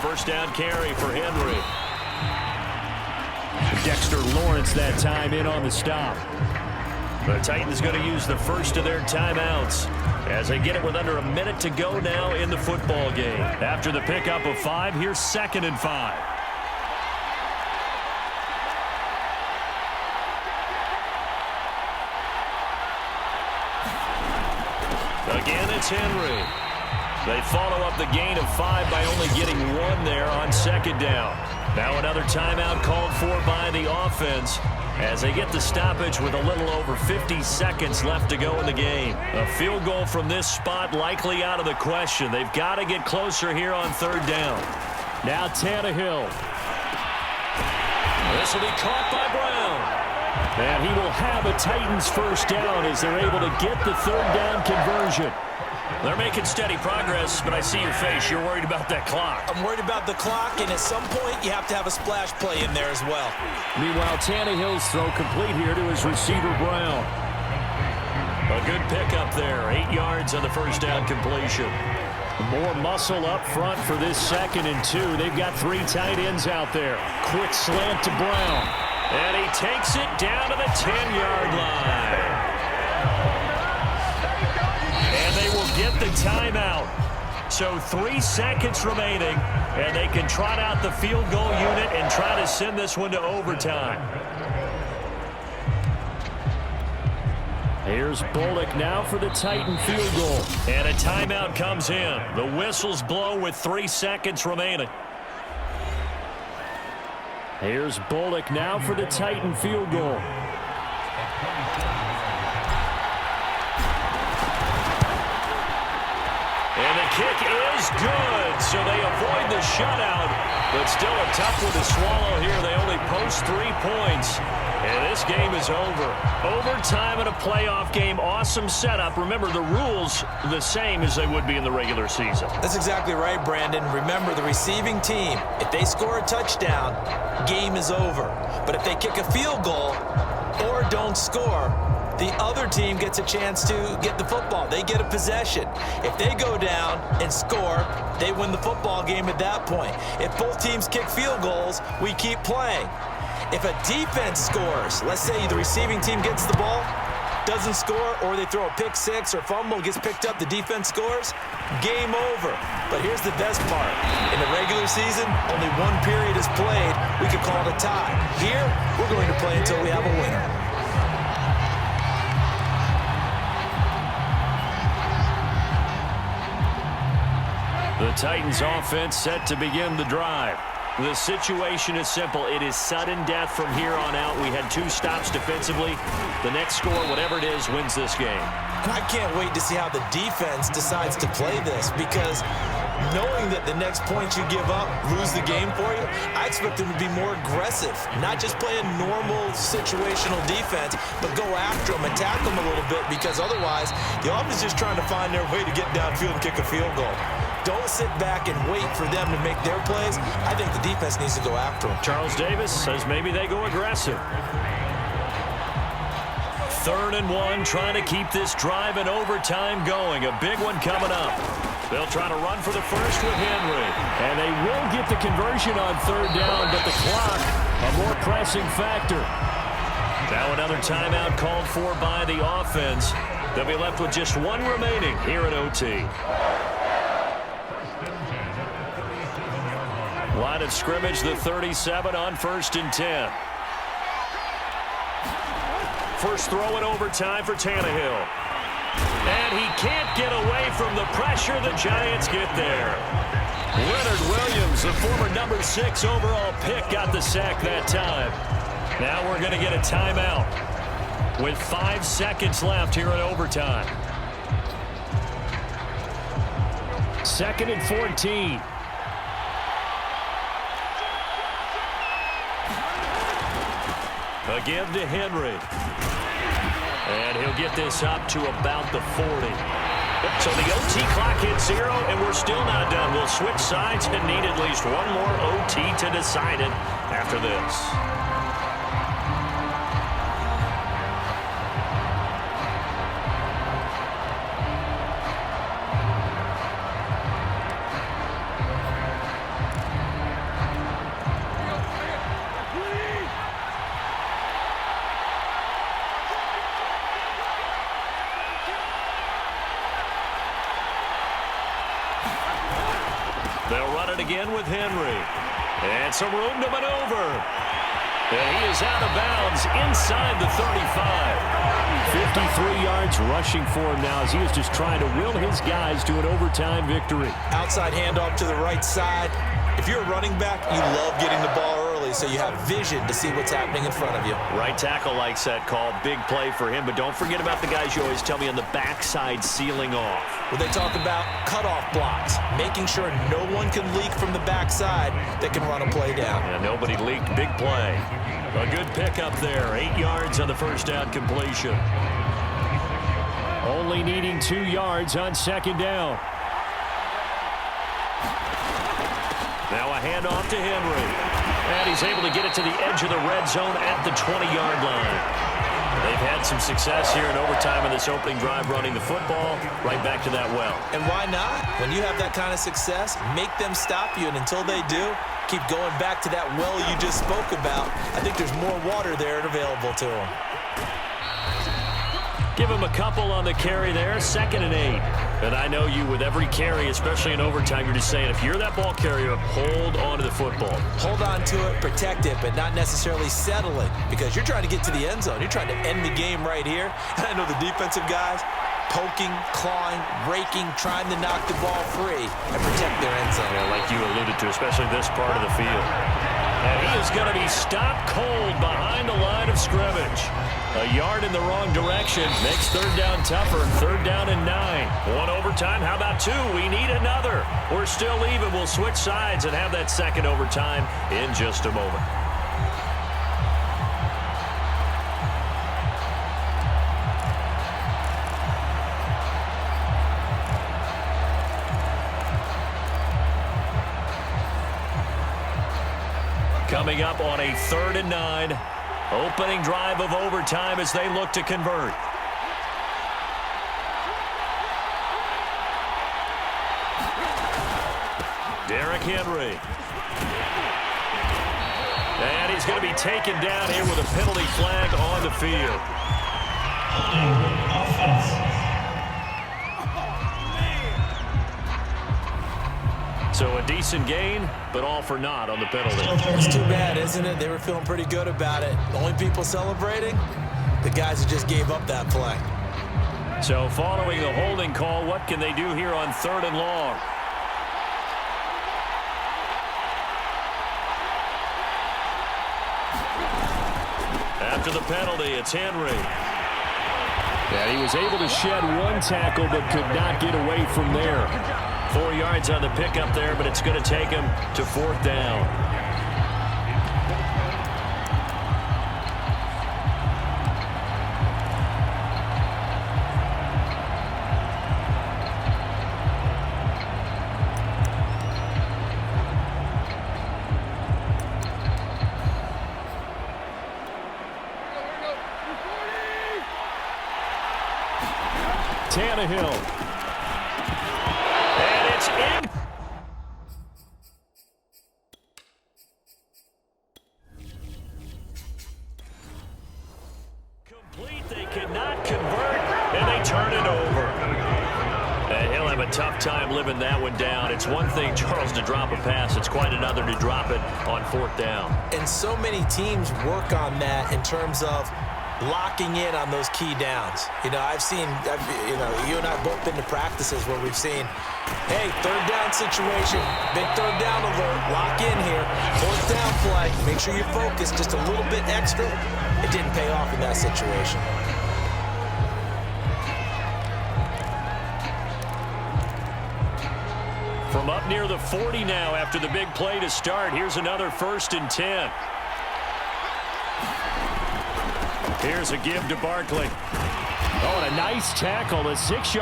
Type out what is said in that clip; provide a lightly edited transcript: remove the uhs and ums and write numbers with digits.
first down carry for Henry. Dexter Lawrence that time in on the stop. The Titans going to use the first of their timeouts as they get it with under a minute to go now in the football game. After the pickup of 5, here's 2nd and 5. Again, it's Henry. They follow up the gain of 5 by only getting 1 there on 2nd down. Now another timeout called for by the offense as they get the stoppage with a little over 50 seconds left to go in the game. A field goal from this spot likely out of the question. They've got to get closer here on 3rd down. Now Tannehill. This will be caught by Brown. And he will have a Titans first down as they're able to get the 3rd down conversion. They're making steady progress, but I see your face. You're worried about that clock. I'm worried about the clock, and at some point, you have to have a splash play in there as well. Meanwhile, Tannehill's throw complete here to his receiver, Brown. A good pickup there. 8 yards on the first down completion. More muscle up front for this 2nd and 2. They've got 3 tight ends out there. Quick slant to Brown. And he takes it down to the 10-yard line. And they will get the timeout. So 3 seconds remaining, and they can trot out the field goal unit and try to send this one to overtime. Here's Bullock now for the Titan field goal. And a timeout comes in. The whistles blow with 3 seconds remaining. Here's Bullock now for the Titan field goal. And the kick is good, so they avoid the shutout, but still a tough one to swallow here. They only post 3 points, and this game is over. Overtime in a playoff game, awesome setup. Remember, the rules the same as they would be in the regular season. That's exactly right, Brandon. Remember, the receiving team, if they score a touchdown, game is over. But if they kick a field goal or don't score, the other team gets a chance to get the football. They get a possession. If they go down and score, they win the football game at that point. If both teams kick field goals, we keep playing. If a defense scores, let's say the receiving team gets the ball, doesn't score, or they throw a pick 6 or fumble, gets picked up, the defense scores, game over. But here's the best part. In the regular season, only 1 period is played. We could call it a tie. Here, we're going to play until we have a winner. The Titans offense set to begin the drive. The situation is simple. It is sudden death from here on out. We had 2 stops defensively. The next score, whatever it is, wins this game. I can't wait to see how the defense decides to play this, because knowing that the next point you give up lose the game for you, I expect them to be more aggressive, not just play a normal situational defense, but go after them, attack them a little bit, because otherwise the offense is just trying to find their way to get downfield and kick a field goal. Don't sit back and wait for them to make their plays. I think the defense needs to go after them. Charles Davis says maybe they go aggressive. 3rd and 1, trying to keep this drive in overtime going. A big one coming up. They'll try to run for the first with Henry. And they will get the conversion on 3rd down, but the clock, a more pressing factor. Now another timeout called for by the offense. They'll be left with just 1 remaining here at OT. Line of scrimmage, the 37 on 1st and 10. First throw in overtime for Tannehill. And he can't get away from the pressure. The Giants get there. Leonard Williams, the former number 6 overall pick, got the sack that time. Now we're going to get a timeout with 5 seconds left here in overtime. 2nd and 14. Again to Henry. And he'll get this up to about the 40. So the OT clock hits 0, and we're still not done. We'll switch sides and need at least 1 more OT to decide it after this. They'll run it again with Henry. And some room to maneuver. And he is out of bounds inside the 35. 53 yards rushing for him now as he is just trying to will his guys to an overtime victory. Outside handoff to the right side. If you're a running back, you love getting the ball early so you have vision to see what's happening in front of you. Right tackle likes that call. Big play for him, but don't forget about the guys you always tell me on the backside sealing off. Well, they talk about cutoff blocks, making sure no one can leak from the backside that can run a play down. Yeah, nobody leaked. Big play. A good pickup there. 8 yards on the first down completion. Only needing 2 yards on second down. Now a handoff to Henry. And he's able to get it to the edge of the red zone at the 20-yard line. They've had some success here in overtime in this opening drive running the football right back to that well. And why not? When you have that kind of success, make them stop you, and until they do, keep going back to that well you just spoke about. I think there's more water there and available to them. Give him a couple on the carry there, 2nd and 8. And I know you with every carry, especially in overtime, you're just saying if you're that ball carrier, hold on to the football. Hold on to it, protect it, but not necessarily settle it because you're trying to get to the end zone. You're trying to end the game right here. And I know the defensive guys poking, clawing, raking, trying to knock the ball free and protect their end zone. Yeah, like you alluded to, especially this part of the field. And he is going to be stopped cold behind the line of scrimmage. A yard in the wrong direction makes third down tougher. 3rd down and 9. One overtime. How about 2? We need another. We're still even. We'll switch sides and have that second overtime in just a moment. Coming up on a 3rd and 9. Opening drive of overtime as they look to convert. Derrick Henry. And he's going to be taken down here with a penalty flag on the field. So a decent gain, but all for naught on the penalty. It's too bad, isn't it? They were feeling pretty good about it. The only people celebrating, the guys who just gave up that play. So following the holding call, what can they do here on 3rd and long? After the penalty, it's Henry. And he was able to shed one tackle but could not get away from there. 4 yards on the pickup there, but it's going to take him to 4th down. Tannehill. And it's in. Complete. They cannot convert, and they turn it over. And he'll have a tough time living that one down. It's one thing, Charles, to drop a pass. It's quite another to drop it on 4th down. And so many teams work on that in terms of locking in on those key downs. You know, you and I have both been to practices where we've seen, hey, 3rd down situation, big 3rd down alert, lock in here, 4th down play, make sure you're focused just a little bit extra. It didn't pay off in that situation. From up near the 40 now after the big play to start, here's another 1st and 10. Here's a give to Barkley. Oh, and a nice tackle, a 6-yard